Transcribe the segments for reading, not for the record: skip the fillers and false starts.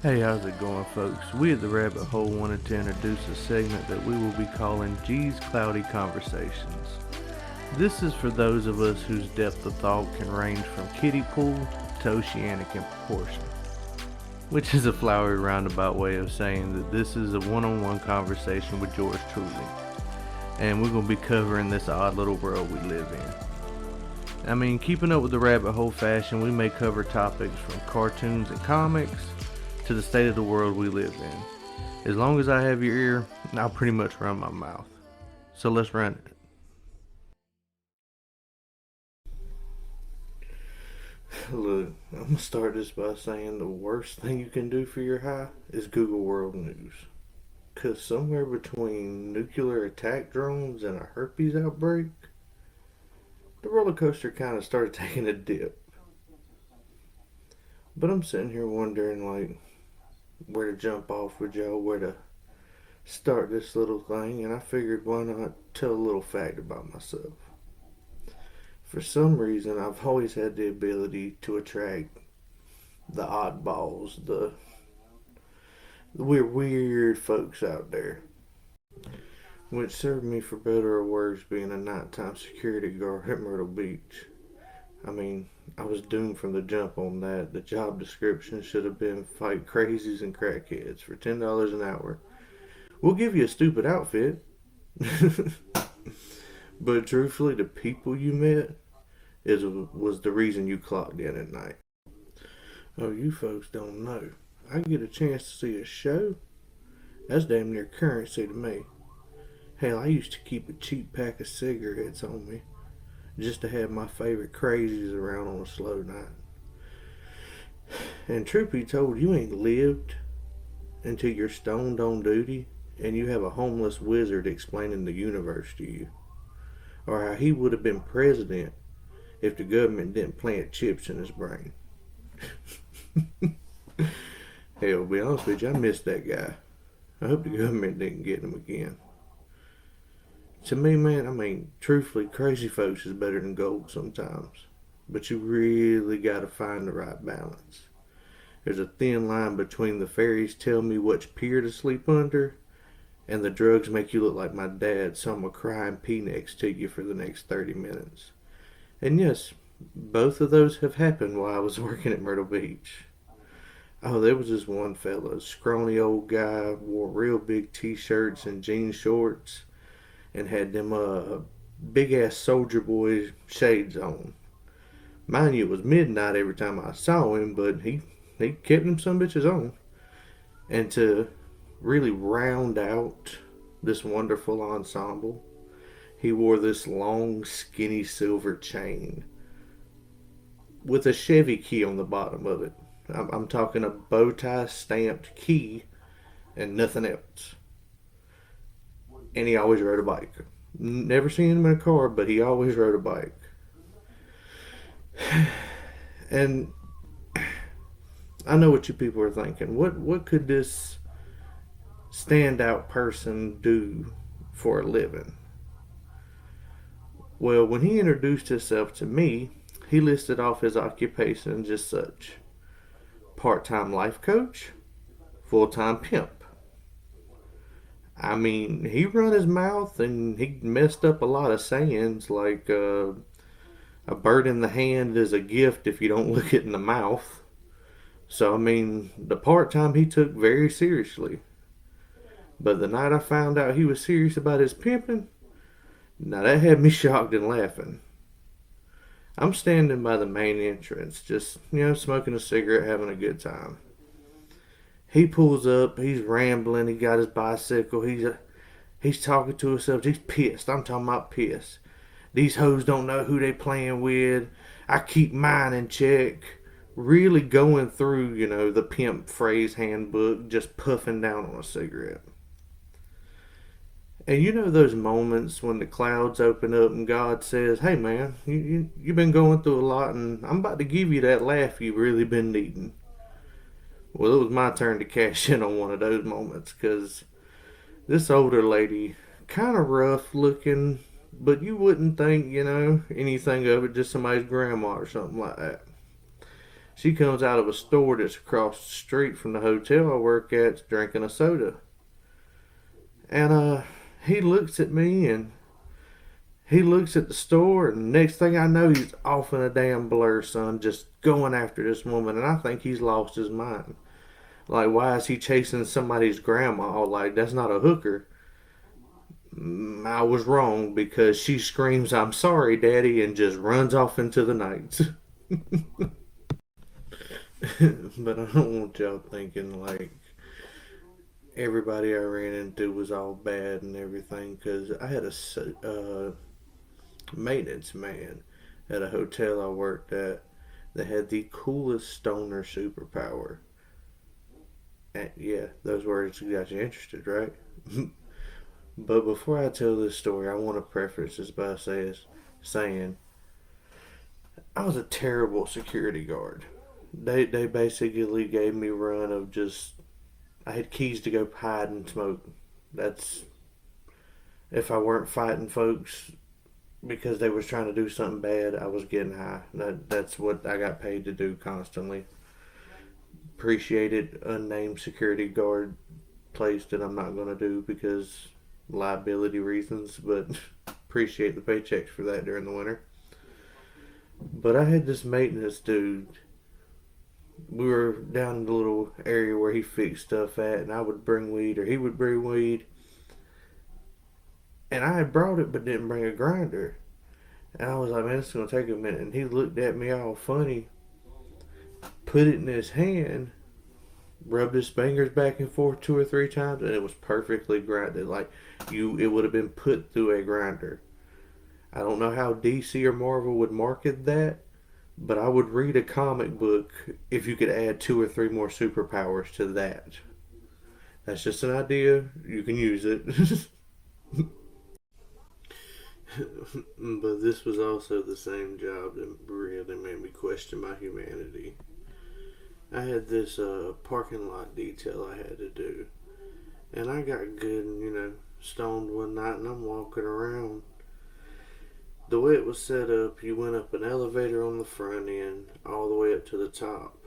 Hey, how's it going, folks? We at the Rabbit Hole wanted to introduce a segment that we will be calling G's Cloudy Conversations. This is for those of us whose depth of thought can range from kiddie pool to oceanic in proportion, which is a flowery roundabout way of saying that this is a one-on-one conversation with yours truly, and we're going to be covering this odd little world we live in. I mean, keeping up with the Rabbit Hole fashion, we may cover topics from cartoons and comics to the state of the world we live in. As long as I have your ear, I'll pretty much run my mouth. So let's run it. Look, I'm gonna start this by saying the worst thing you can do for your high is Google World News. Cause somewhere between nuclear attack drones and a herpes outbreak, the roller coaster kind of started taking a dip. But I'm sitting here wondering, like, where to jump off with Joe, where to start this little thing, and I figured why not tell a little fact about myself. For some reason, I've always had the ability to attract the oddballs, the weird folks out there, which served me for better or worse being a nighttime security guard at Myrtle Beach. I mean, I was doomed from the jump on that. The job description should have been fight crazies and crackheads for $10 an hour. We'll give you a stupid outfit. But truthfully, the people you met was the reason you clocked in at night. Oh, you folks don't know. I get a chance to see a show. That's damn near currency to me. Hell, I used to keep a cheap pack of cigarettes on me just to have my favorite crazies around on a slow night. And truth be told, you ain't lived until you're stoned on duty and you have a homeless wizard explaining the universe to you. Or how he would have been president if the government didn't plant chips in his brain. Hell, to be honest with you, I missed that guy. I hope the government didn't get him again. To me, man, I mean, truthfully, crazy folks is better than gold sometimes. But you really gotta find the right balance. There's a thin line between the fairies tell me which pier to sleep under and the drugs make you look like my dad, so I'm gonna cry and pee next to you for the next 30 minutes. And yes, both of those have happened while I was working at Myrtle Beach. Oh, there was this one fella, scrawny old guy, wore real big t-shirts and jean shorts, and had them big ass soldier boy shades on. Mind you, it was midnight every time I saw him, but he kept them some bitches on. And to really round out this wonderful ensemble, he wore this long, skinny silver chain with a Chevy key on the bottom of it. I'm talking a bow tie stamped key and nothing else. And he always rode a bike. Never seen him in a car, but he always rode a bike. And I know what you people are thinking. What could this standout person do for a living? Well, when he introduced himself to me, he listed off his occupations as such: part-time life coach, full-time pimp. I mean, he run his mouth and he messed up a lot of sayings like a bird in the hand is a gift if you don't look it in the mouth. So, I mean, the part time he took very seriously. But the night I found out he was serious about his pimping, now that had me shocked and laughing. I'm standing by the main entrance, just, smoking a cigarette, having a good time. He pulls up, he's rambling, he got his bicycle, he's talking to himself, he's pissed. I'm talking about pissed. These hoes don't know who they playing with. I keep mine in check. Really going through, the pimp phrase handbook, just puffing down on a cigarette. And you know those moments when the clouds open up and God says, "Hey man, you've been going through a lot and I'm about to give you that laugh you've really been needing." Well, it was my turn to cash in on one of those moments because this older lady, kind of rough looking, but you wouldn't think, anything of it, just somebody's grandma or something like that. She comes out of a store that's across the street from the hotel I work at, drinking a soda. And he looks at me and he looks at the store, and next thing I know, he's off in a damn blur, son, just going after this woman. And I think he's lost his mind. Like, why is he chasing somebody's grandma? Like, that's not a hooker. I was wrong because she screams, "I'm sorry, Daddy," and just runs off into the night. But I don't want y'all thinking like everybody I ran into was all bad and everything, because I had a maintenance man at a hotel I worked at that had the coolest stoner superpower. And yeah, those words got you interested, right? But before I tell this story, I want to preface this by saying I was a terrible security guard. They basically gave me run of just I had keys to go hide and smoke. That's if I weren't fighting folks because they was trying to do something bad, I was getting high. That's what I got paid to do constantly. Appreciated unnamed security guard place that I'm not gonna do because liability reasons, but appreciate the paychecks for that during the winter. But I had this maintenance dude. We were down in the little area where he fixed stuff at, and I would bring weed or he would bring weed. And I had brought it but didn't bring a grinder. And I was like, man, it's going to take a minute. And he looked at me all funny, put it in his hand, rubbed his fingers back and forth 2 or 3 times, and it was perfectly grinded. Like, it would have been put through a grinder. I don't know how DC or Marvel would market that, but I would read a comic book if you could add 2 or 3 more superpowers to that. That's just an idea. You can use it. But this was also the same job that really made me question my humanity. I had this parking lot detail I had to do. And I got good and, stoned one night, and I'm walking around. The way it was set up, you went up an elevator on the front end all the way up to the top,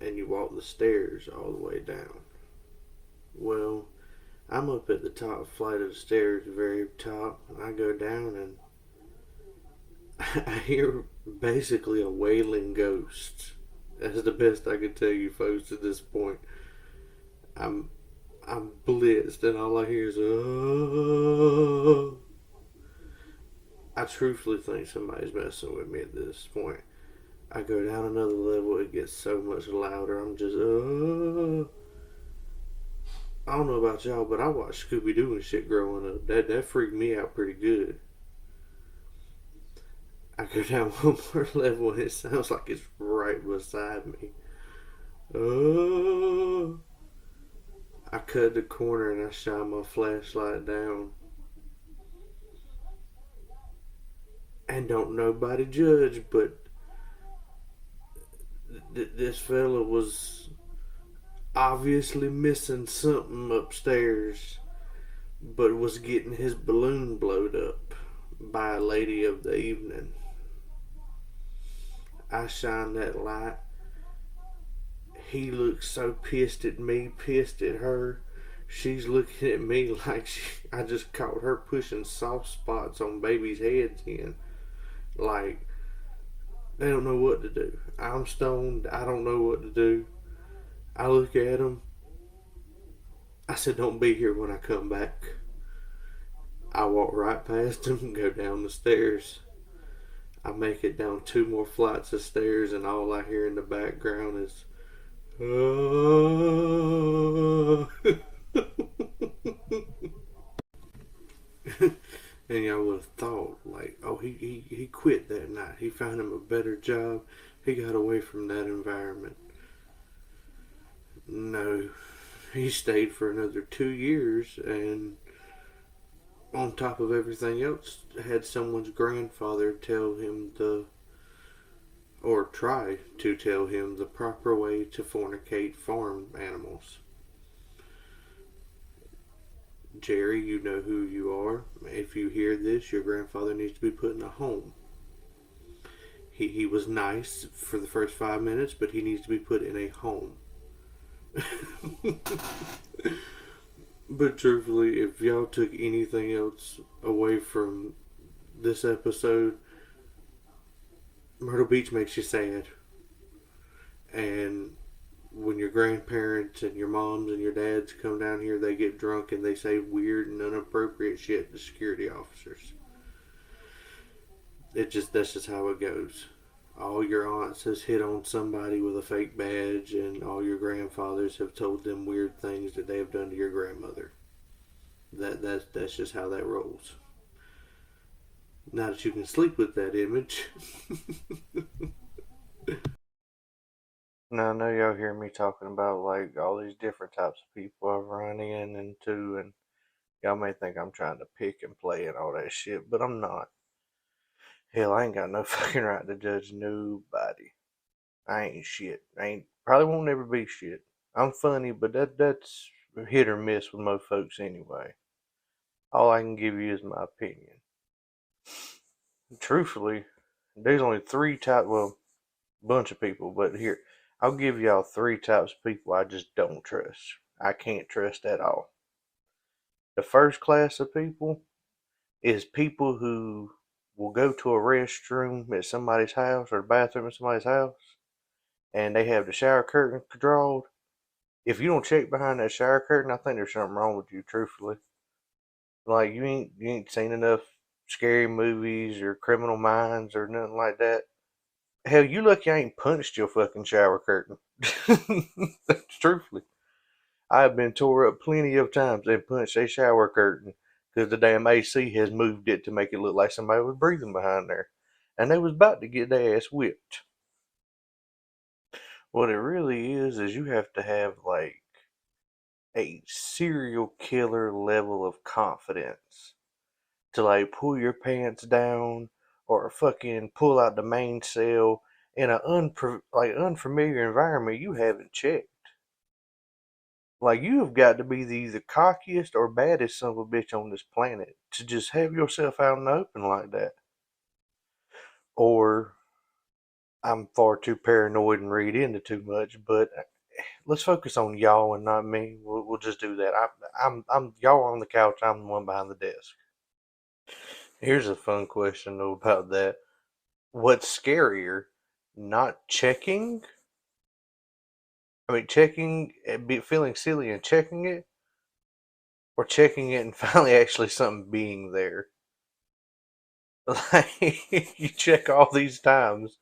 and you walked the stairs all the way down. Well, I'm up at the top flight of the stairs, the very top, and I go down and I hear basically a wailing ghost. That's the best I can tell you folks at this point. I'm I'm blitzed and all I hear is oh. I truthfully think somebody's messing with me at this point. I go down another level, it gets so much louder. I'm just oh. I don't know about y'all, but I watched Scooby Doo and shit growing up. That freaked me out pretty good. I go down one more level and it sounds like it's right beside me. Oh! I cut the corner and I shine my flashlight down. And don't nobody judge, but this fella was obviously missing something upstairs, but was getting his balloon blowed up by a lady of the evening. I shine that light. He looks so pissed at me, pissed at her. She's looking at me like I just caught her pushing soft spots on babies' heads in. Like, they don't know what to do. I'm stoned. I don't know what to do. I look at him. I said, don't be here when I come back. I walk right past him and go down the stairs. I make it down 2 more flights of stairs, and all I hear in the background is, oh. And y'all would have thought, like, oh, he quit that night. He found him a better job. He got away from that environment. No, he stayed for another 2 years, and on top of everything else, had someone's grandfather tell him or try to tell him the proper way to fornicate farm animals. Jerry, you know who you are. If you hear this, your grandfather needs to be put in a home. He was nice for the first 5 minutes, but he needs to be put in a home. But truthfully, if y'all took anything else away from this episode, Myrtle Beach makes you sad. And when your grandparents and your moms and your dads come down here, they get drunk and they say weird and inappropriate shit to security officers. That's just how it goes. All your aunts has hit on somebody with a fake badge, and all your grandfathers have told them weird things that they have done to your grandmother. That's just how that rolls. Now that you can sleep with that image. Now I know y'all hear me talking about like all these different types of people I've run in into, and y'all may think I'm trying to pick and play and all that shit, but I'm not. Hell, I ain't got no fucking right to judge nobody. I ain't shit. I ain't probably won't never be shit. I'm funny, but that's hit or miss with most folks anyway. All I can give you is my opinion. Truthfully, there's only three types. Well, bunch of people, but here I'll give y'all three types of people I just don't trust. I can't trust at all. The first class of people is people who will go to a restroom at somebody's house or the bathroom at somebody's house, and they have the shower curtain drawn. If you don't check behind that shower curtain, I think there's something wrong with you. Truthfully, like you ain't seen enough scary movies or Criminal Minds or nothing like that. Hell, you lucky I ain't punched your fucking shower curtain. That's truthfully. I have been tore up plenty of times and punched a shower curtain because the damn AC has moved it to make it look like somebody was breathing behind there. And they was about to get their ass whipped. What it really is you have to have like a serial killer level of confidence to like pull your pants down or fucking pull out the main cell in an unfamiliar environment you haven't checked. Like you have got to be the cockiest or baddest son of a bitch on this planet to just have yourself out in the open like that. Or I'm far too paranoid and read into too much, but let's focus on y'all and not me. We'll just do that. I'm y'all on the couch. I'm the one behind the desk. Here's a fun question though about that. What's scarier, not checking? I mean, checking and feeling silly and checking it, or checking it and finally actually something being there. Like you check all these times,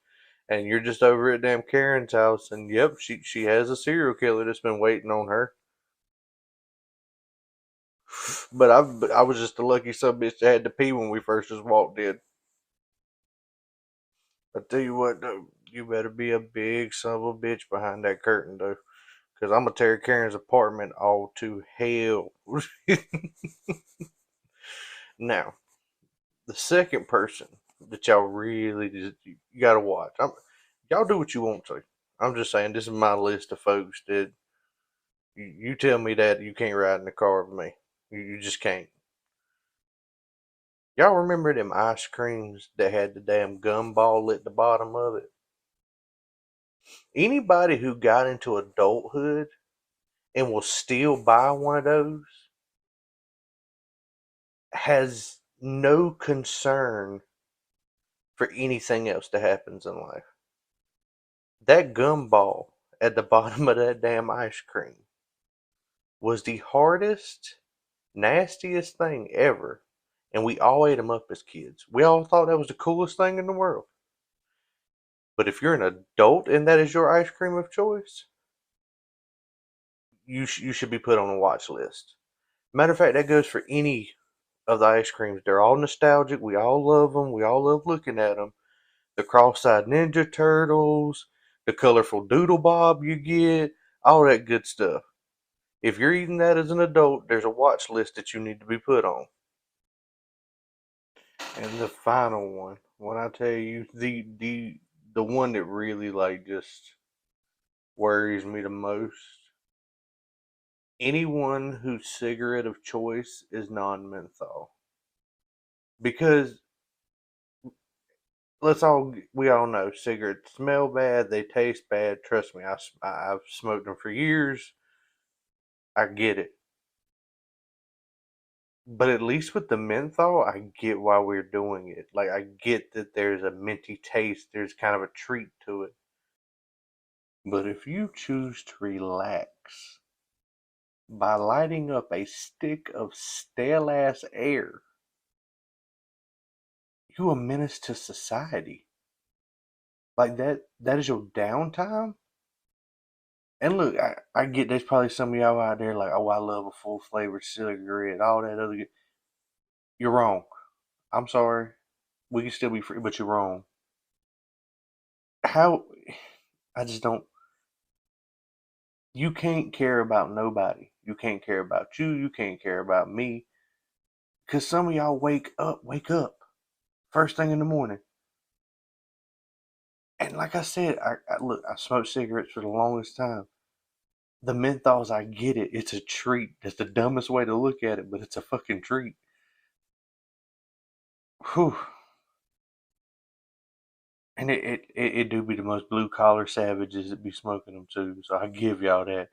and you're just over at damn Karen's house, and yep, she has a serial killer that's been waiting on her. But I was just a lucky son bitch that had to pee when we first just walked in. I tell you what, though, you better be a big son of a bitch behind that curtain, though, because I'm gonna tear Karen's apartment all to hell. Now, the second person that y'all really just, you gotta watch. Y'all do what you want to. I'm just saying, this is my list of folks that you tell me that you can't ride in the car with me. You just can't. Y'all remember them ice creams that had the damn gumball at the bottom of it? Anybody who got into adulthood and will still buy one of those has no concern for anything else that happens in life. That gumball at the bottom of that damn ice cream was the hardest, nastiest thing ever. And we all ate them up as kids. We all thought that was the coolest thing in the world. But if you're an adult and that is your ice cream of choice, you should be put on a watch list. Matter of fact, that goes for any of the ice creams. They're all nostalgic. We all love them. We all love looking at them. The cross-eyed Ninja Turtles, the colorful Doodle Bob you get, all that good stuff. If you're eating that as an adult, there's a watch list that you need to be put on. And the final one, when I tell you the one that really like just worries me the most, anyone whose cigarette of choice is non-menthol. Because we all know cigarettes smell bad, they taste bad. Trust me, I've smoked them for years. I get it. But at least with the menthol, I get why we're doing it. Like, I get that there's a minty taste, there's kind of a treat to it. But if you choose to relax by lighting up a stick of stale ass air, you a menace to society. Like that is your downtime? And look, I get there's probably some of y'all out there like, oh, I love a full flavored cigarette, all that other good. You're wrong. I'm sorry. We can still be free, but you're wrong. How? I just don't. You can't care about nobody. You can't care about you. You can't care about me. Because some of y'all wake up first thing in the morning. And like I said, look, I smoked cigarettes for the longest time. The menthols, I get it. It's a treat. That's the dumbest way to look at it, but it's a fucking treat. Whew. And it do be the most blue collar savages that be smoking them too. So I give y'all that.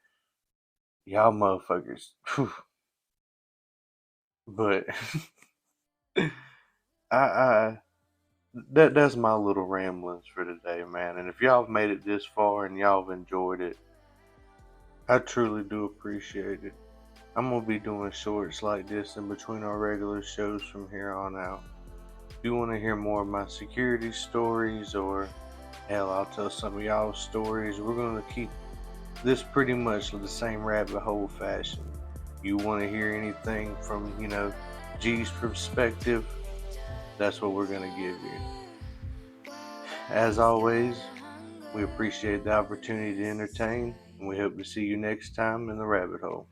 Y'all motherfuckers. Whew. But I that's my little ramblings for today, man. And if y'all have made it this far and y'all have enjoyed it, I truly do appreciate it. I'm gonna be doing shorts like this in between our regular shows from here on out. If you want to hear more of my security stories, or hell, I'll tell some of y'all's stories. We're gonna keep this pretty much the same rabbit hole fashion. You want to hear anything from, G's perspective, that's what we're gonna give you. As always, we appreciate the opportunity to entertain, and we hope to see you next time in the rabbit hole.